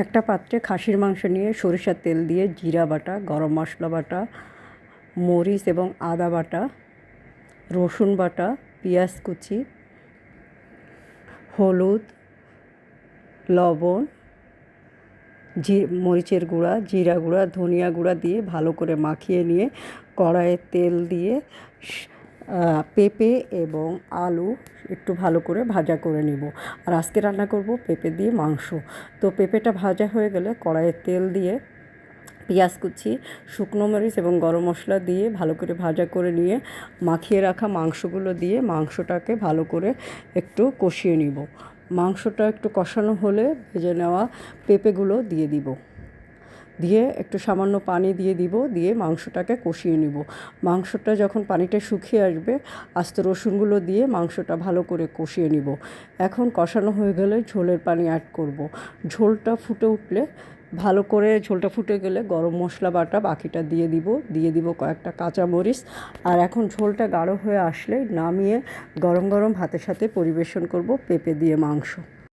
একটা পাত্রে খাসির মাংস নিয়ে সরিষার তেল দিয়ে জিরা বাটা, গরম মশলা বাটা, মরিচ এবং আদা বাটা, রসুন বাটা, পেঁয়াজ কুচি, হলুদ, লবণ, মরিচের গুঁড়া, জিরা গুঁড়া, ধনিয়া গুঁড়া দিয়ে ভালো করে মাখিয়ে নিয়ে কড়াইয়ে তেল দিয়ে পেঁপে এবং আলু একটু ভালো করে ভাজা করে নেব। আর আজকে রান্না করব পেঁপে দিয়ে মাংস। তো পেঁপেটা ভাজা হয়ে গেলে কড়াইয়ে তেল দিয়ে পেঁয়াজ কুচি, শুকনো মরিচ এবং গরম মশলা দিয়ে ভালো করে ভাজা করে নিয়ে মাখিয়ে রাখা মাংসগুলো দিয়ে মাংসটাকে ভালো করে একটু কষিয়ে নিব। মাংসটা একটু কষানো হলে ভেজে নেওয়া পেঁপেগুলো দিয়ে দিব, দিয়ে একটু সামান্য পানি দিয়ে দিব, দিয়ে মাংসটাকে কষিয়ে নিব। মাংসটা যখন পানিটা শুকিয়ে আসবে আস্ত রসুনগুলো দিয়ে মাংসটা ভালো করে কষিয়ে নিব। এখন কষানো হয়ে গেলে ঝোলের পানি অ্যাড করব। ঝোলটা ফুটে উঠলে ভালো করে ঝোলটা ফুটে গেলে গরম মশলা বাটা বাকিটা দিয়ে দিব কয়েকটা কাঁচামরিচ। আর এখন ঝোলটা গাঢ় হয়ে আসলে নামিয়ে গরম গরম ভাতের সাথে পরিবেশন করব পেঁপে দিয়ে মাংস।